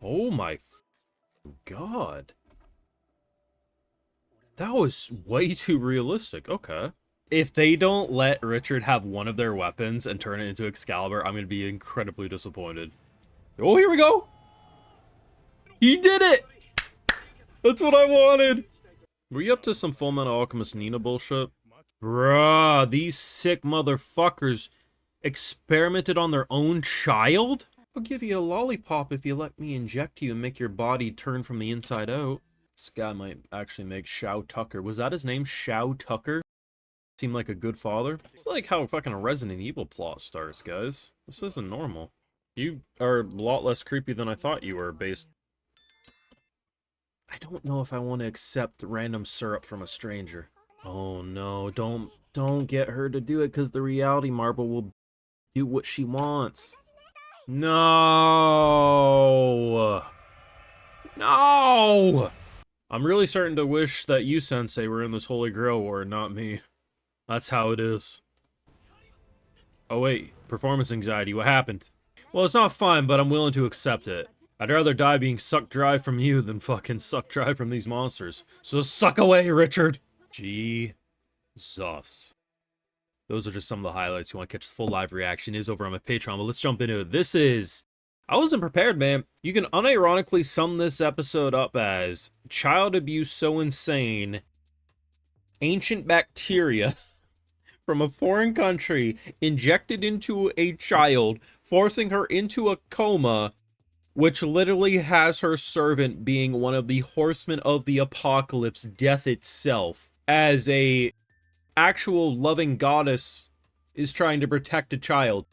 Oh my god. That was way too realistic. Okay. If they don't let Richard have one of their weapons and turn it into Excalibur, I'm going to be incredibly disappointed. Oh, here we go. He did it. That's what I wanted. Were you up to some Full Metal Alchemist Nina bullshit? Bruh, these sick motherfuckers experimented on their own child? I'll give you a lollipop if you let me inject you and make your body turn from the inside out. This guy might actually make Shao Tucker. Was that his name? Shao Tucker? Seemed like a good father. It's like how fucking a Resident Evil plot starts, guys. This isn't normal. You are a lot less creepy than I thought you were, based... I don't know if I want to accept random syrup from a stranger. Oh no, don't get her to do it, because the reality marble will do what she wants. No! No! I'm really starting to wish that you, Sensei, were in this Holy Grail war, not me. That's how it is. Oh wait, performance anxiety, what happened? Well, it's not fine, but I'm willing to accept it. I'd rather die being sucked dry from you than fucking sucked dry from these monsters. So suck away, Richard! Jesus. Those are just some of the highlights. You want to catch the full live reaction, it is over on my Patreon, but let's jump into it. This is... I wasn't prepared, man. You can unironically sum this episode up as child abuse so insane, ancient bacteria from a foreign country injected into a child, forcing her into a coma, which literally has her servant being one of the horsemen of the apocalypse, death itself, as a actual loving goddess is trying to protect a child.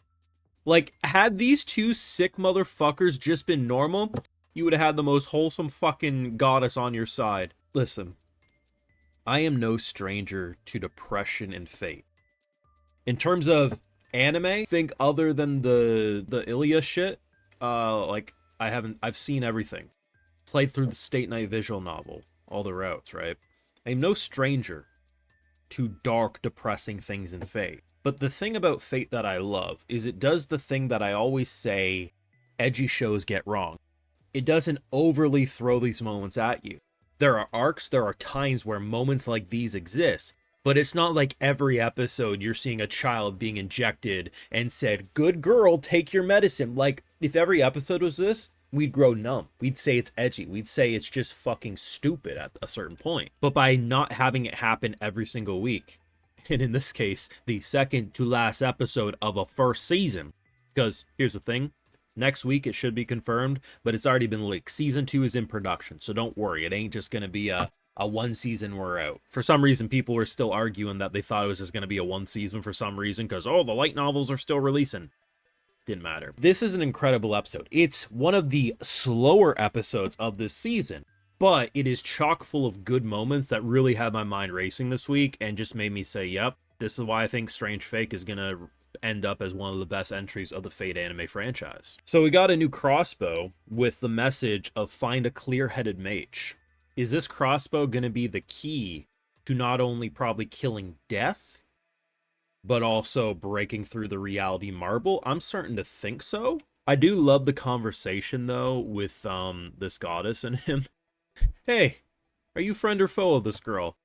Like, had these two sick motherfuckers just been normal, you would have had the most wholesome fucking goddess on your side. Listen, I am no stranger to depression and fate. In terms of anime, think other than the Ilya shit, like, I've seen everything. Played through the State Night visual novel, all the routes, right? I'm no stranger to dark, depressing things in Fate. But the thing about Fate that I love is it does the thing that I always say edgy shows get wrong. It doesn't overly throw these moments at you. There are arcs, there are times where moments like these exist, but it's not like every episode you're seeing a child being injected and said, good girl, take your medicine. Like, if every episode was this, we'd grow numb. We'd say it's edgy. We'd say it's just fucking stupid at a certain point. But by not having it happen every single week, and in this case, the second to last episode of a first season, because here's the thing, next week it should be confirmed, but it's already been leaked. Season 2 is in production, so don't worry. It ain't just going to be a one season we're out. For some reason, people were still arguing that they thought it was just going to be a one season for some reason, because, oh, the light novels are still releasing. Didn't matter. This is an incredible episode. It's one of the slower episodes of this season, but it is chock full of good moments that really had my mind racing this week and just made me say, yep, this is why I think Strange Fake is going to end up as one of the best entries of the Fate anime franchise. So we got a new Crossbow with the message of find a clear-headed mage. Is this Crossbow going to be the key to not only probably killing death, but also breaking through the reality marble? I'm starting to think so. I do love the conversation, though, with this goddess and him. Hey, are you friend or foe of this girl?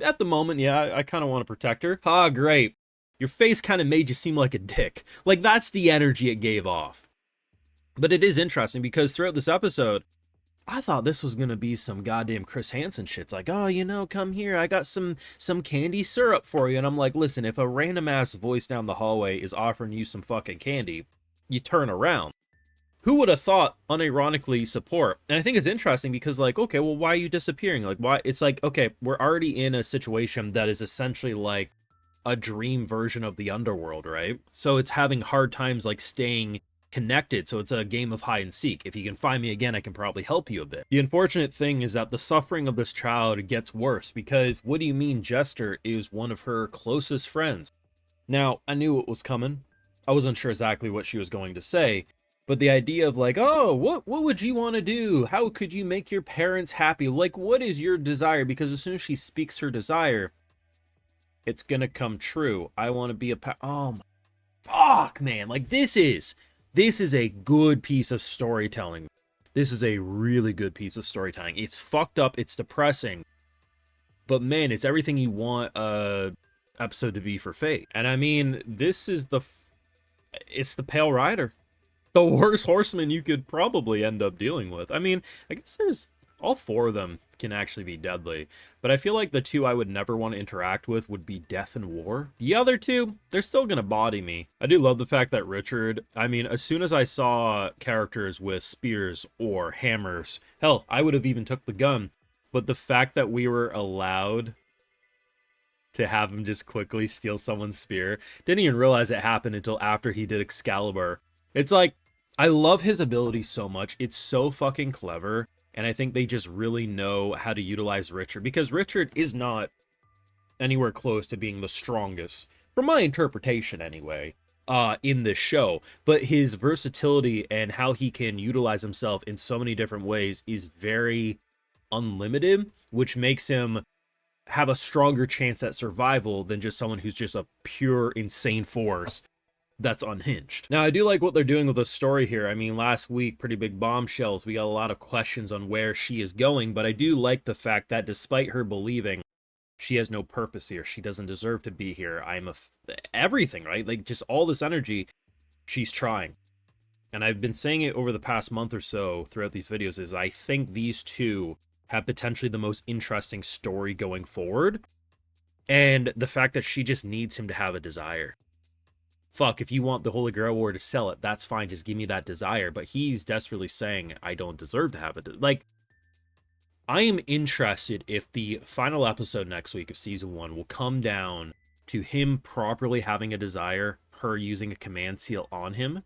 At the moment, yeah, I kind of want to protect her. Ah, great. Your face kind of made you seem like a dick. Like, that's the energy it gave off. But it is interesting because throughout this episode, I thought this was going to be some goddamn Chris Hansen shit. It's like, oh, you know, come here. I got some candy syrup for you. And I'm like, listen, if a random ass voice down the hallway is offering you some fucking candy, you turn around. Who would have thought unironically support? And I think it's interesting because, like, okay, well, why are you disappearing? Like, why? It's like, okay, we're already in a situation that is essentially like a dream version of the Underworld, right? So it's having hard times, like, staying connected. So it's a game of hide and seek. If you can find me again, I can probably help you a bit. The unfortunate thing is that the suffering of this child gets worse because what do you mean Jester is one of her closest friends? Now, I knew it was coming. I wasn't sure exactly what she was going to say. But the idea of like, oh, what would you want to do? How could you make your parents happy? Like, what is your desire? Because as soon as she speaks her desire, it's gonna come true. I want to be a oh my fuck, man. Like, this is This is a good piece of storytelling. This is a really good piece of storytelling. It's fucked up, it's depressing, but man, it's everything you want a episode to be for Fate. And I mean, this is it's the Pale Rider, the worst horseman you could probably end up dealing with. I mean, I guess there's all four of them can actually be deadly, but I feel like the two I would never want to interact with would be Death and War. The other two, they're still gonna body me. I do love the fact that Richard, I mean, as soon as I saw characters with spears or hammers, hell, I would have even took the gun, but the fact that we were allowed to have him just quickly steal someone's spear, didn't even realize it happened until after he did Excalibur. It's like, I love his ability so much. It's so fucking clever. And I think they just really know how to utilize Richard, because Richard is not anywhere close to being the strongest, from my interpretation anyway, in this show. But his versatility and how he can utilize himself in so many different ways is very unlimited, which makes him have a stronger chance at survival than just someone who's just a pure insane force that's unhinged. Now, I do like what they're doing with the story here. I mean, last week, pretty big bombshells. We got a lot of questions on where she is going, but I do like the fact that despite her believing she has no purpose here, she doesn't deserve to be here, everything, right? Like, just all this energy, she's trying. And I've been saying it over the past month or so throughout these videos, is I think these two have potentially the most interesting story going forward. And the fact that she just needs him to have a desire. Fuck, if you want the Holy Grail War to sell it, that's fine, just give me that desire. But he's desperately saying, I don't deserve to have it. Like, I am interested if the final episode next week of Season 1 will come down to him properly having a desire, her using a command seal on him,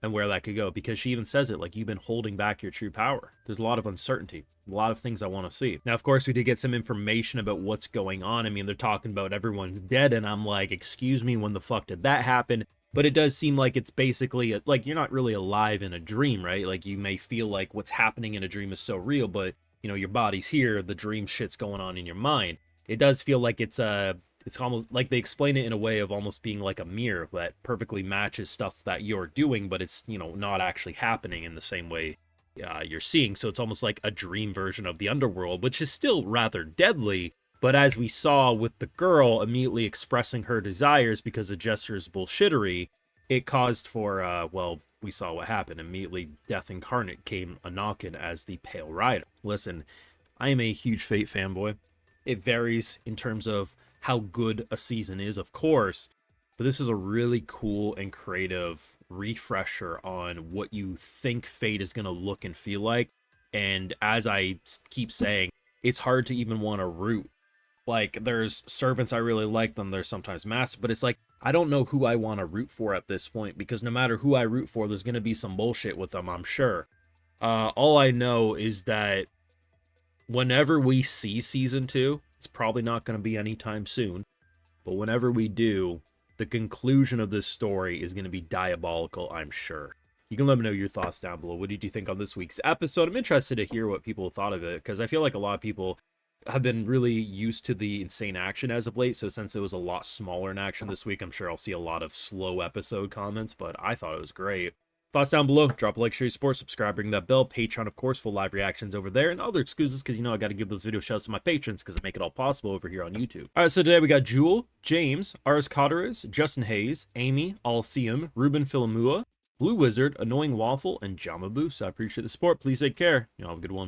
and where that could go. Because she even says it, like, you've been holding back your true power. There's a lot of uncertainty. A lot of things I want to see. Now, of course, we did get some information about what's going on. I mean, they're talking about everyone's dead, and I'm like, excuse me, when the fuck did that happen? But it does seem like it's basically, like, you're not really alive in a dream, right? Like, you may feel like what's happening in a dream is so real, but, you know, your body's here, the dream shit's going on in your mind. It does feel like it's almost like they explain it in a way of almost being like a mirror that perfectly matches stuff that you're doing, but it's, you know, not actually happening in the same way you're seeing. So it's almost like a dream version of the Underworld, which is still rather deadly. But as we saw with the girl immediately expressing her desires because of Jester's bullshittery, it caused for, well, we saw what happened. Immediately, Death Incarnate came a-knocking as the Pale Rider. Listen, I am a huge Fate fanboy. It varies in terms of how good a season is, of course, but this is a really cool and creative refresher on what you think Fate is going to look and feel like. And as I keep saying, it's hard to even want to root. Like, there's servants, I really like them, there's sometimes masters, but it's like, I don't know who I want to root for at this point, because no matter who I root for, there's going to be some bullshit with them, I'm sure. All I know is that whenever we see Season 2, it's probably not going to be anytime soon, but whenever we do, the conclusion of this story is going to be diabolical, I'm sure. You can let me know your thoughts down below. What did you think on this week's episode? I'm interested to hear what people thought of it, because I feel like a lot of people have been really used to the insane action as of late, so since it was a lot smaller in action this week, I'm sure I'll see a lot of slow episode comments, but I thought it was great. Thoughts down below. Drop a like, share your support, subscribe, ring that bell. Patreon, of course, full live reactions over there, and other excuses, because, you know, I got to give those video shouts to my patrons, because they make it all possible over here on YouTube. All right, so today we got Jewel, James, Ars Cotteris, Justin Hayes, Amy, Alceum, Ruben Philamua, Blue Wizard, Annoying Waffle, and Jamabu. So I appreciate the support. Please take care. You know, have a good one.